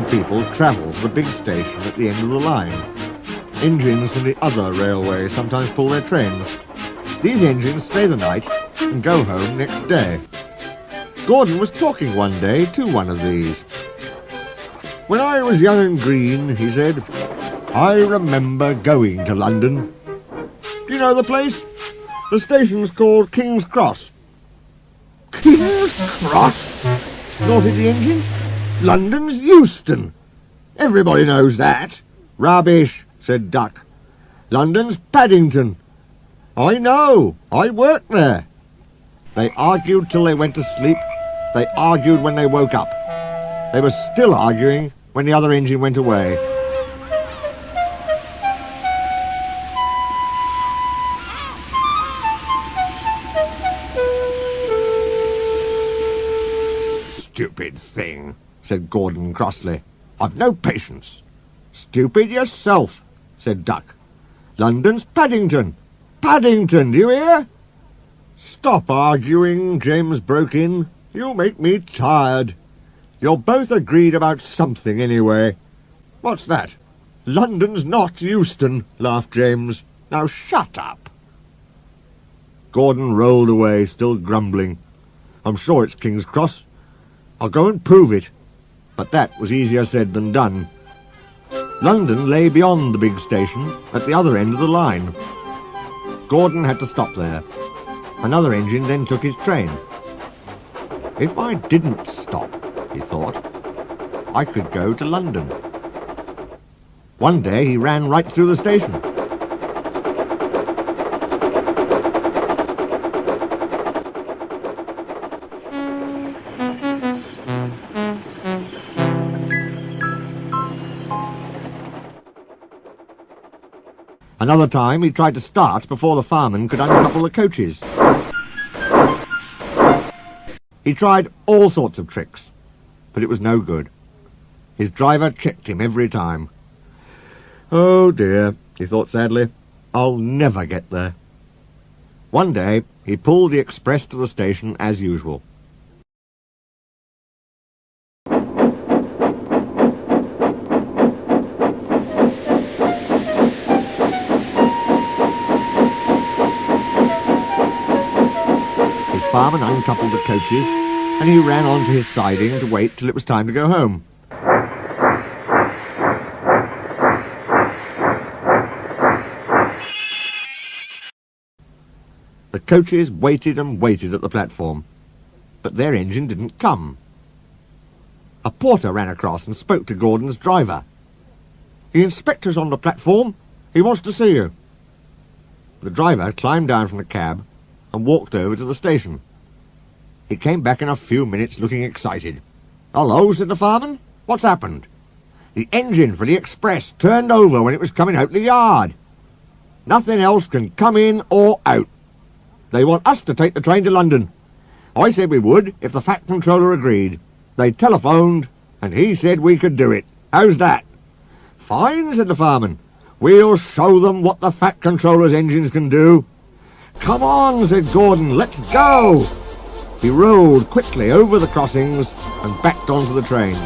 of people travel to the big station at the end of the line. Engines from the other railway sometimes pull their trains. These engines stay the night and go home next day. Gordon was talking one day to one of these. "When I was young and green," he said, "I remember going to London. Do you know the place? The station's called King's Cross." "King's Cross?" snorted the engine. "London's Euston. Everybody knows that." "Rubbish," said Duck. "London's Paddington." "I know. I worked there." They argued till they went to sleep. They argued when they woke up. They were still arguing when the other engine went away. "Stupid thing," said Gordon crossly. "I've no patience." "Stupid yourself," said Duck. "London's Paddington. Paddington, do you hear?" "Stop arguing," James broke in. "You make me tired. You're both agreed about something anyway." "What's that?" "London's not Euston," laughed James. "Now shut up." Gordon rolled away, still grumbling. "I'm sure it's King's Cross. I'll go and prove it." But that was easier said than done. London lay beyond the big station, at the other end of the line. Gordon had to stop there. Another engine then took his train. "If I didn't stop," he thought, "I could go to London." One day he ran right through the station. Another time he tried to start before the fireman could uncouple the coaches. He tried all sorts of tricks, but it was no good. His driver checked him every time. "Oh dear," he thought sadly, "I'll never get there." One day he pulled the express to the station as usual. Fireman uncoupled the coaches, and he ran on to his siding to wait till it was time to go home. The coaches waited and waited at the platform, but their engine didn't come. A porter ran across and spoke to Gordon's driver. "The inspector's on the platform. He wants to see you." The driver climbed down from the cab and walked over to the station. He came back in a few minutes looking excited. "Hello," said the fireman. "What's happened?" "The engine for the express turned over when it was coming out the yard. Nothing else can come in or out. They want us to take the train to London. I said we would if the Fat Controller agreed. They telephoned and he said we could do it. How's that?" "Fine," said the fireman. "We'll show them what the Fat Controller's engines can do." "Come on," said Gordon, "let's go." He rolled quickly over the crossings and backed onto the train.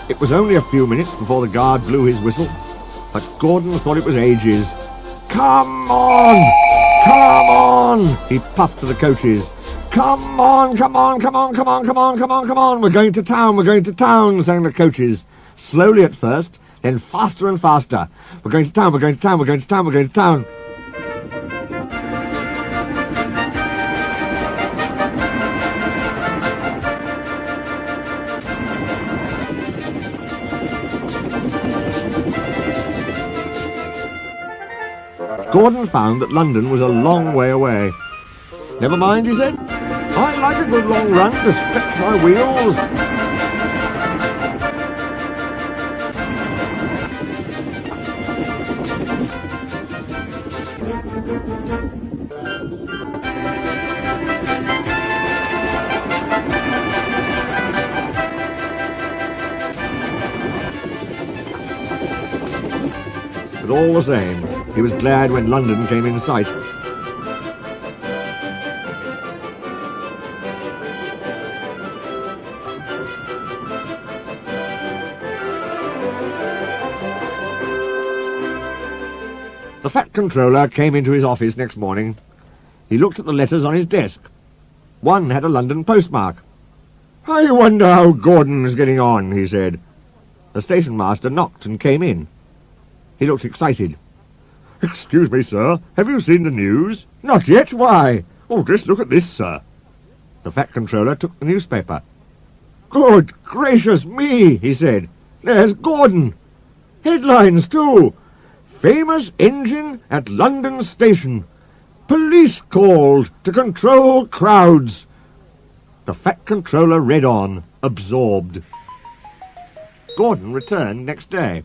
It was only a few minutes before the guard blew his whistle, but Gordon thought it was ages. "Come on! Come on!" he puffed to the coaches. "Come on, come on, come on, come on, come on, come on, come on! We're going to town, we're going to town," sang the coaches. Slowly at first, then faster and faster. "We're going to town, we're going to town, we're going to town, we're going to town." Gordon found that London was a long way away. "Never mind," he said. "I like a good long run to stretch my wheels." But all the same, he was glad when London came in sight. The fat controller came into his office next morning. He looked at the letters on his desk. One had a London postmark. "I wonder how Gordon's getting on," he said. The station master knocked and came in. He looked excited. "Excuse me, sir, have you seen the news?" "Not yet, why?" "Oh, just look at this, sir." The fat controller took the newspaper. "Good gracious me," he said. "There's Gordon. Headlines, too. Famous engine at London station. Police called to control crowds." The fat controller read on, absorbed. Gordon returned next day.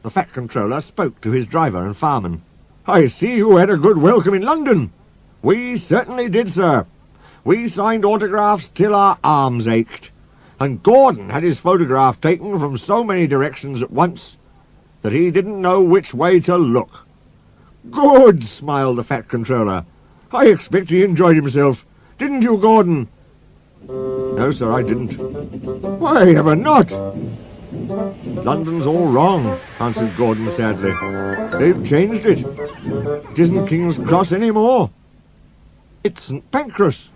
The fat controller spoke to his driver and fireman. "I see you had a good welcome in London." "We certainly did, sir. We signed autographs till our arms ached. And Gordon had his photograph taken from so many directions at once that he didn't know which way to look." "Good," smiled the fat controller. "I expect he enjoyed himself. Didn't you, Gordon?" "No, sir, I didn't." "Why ever not?" "London's all wrong," answered Gordon sadly. "They've changed it. It isn't King's Cross any more. It's St. Pancras."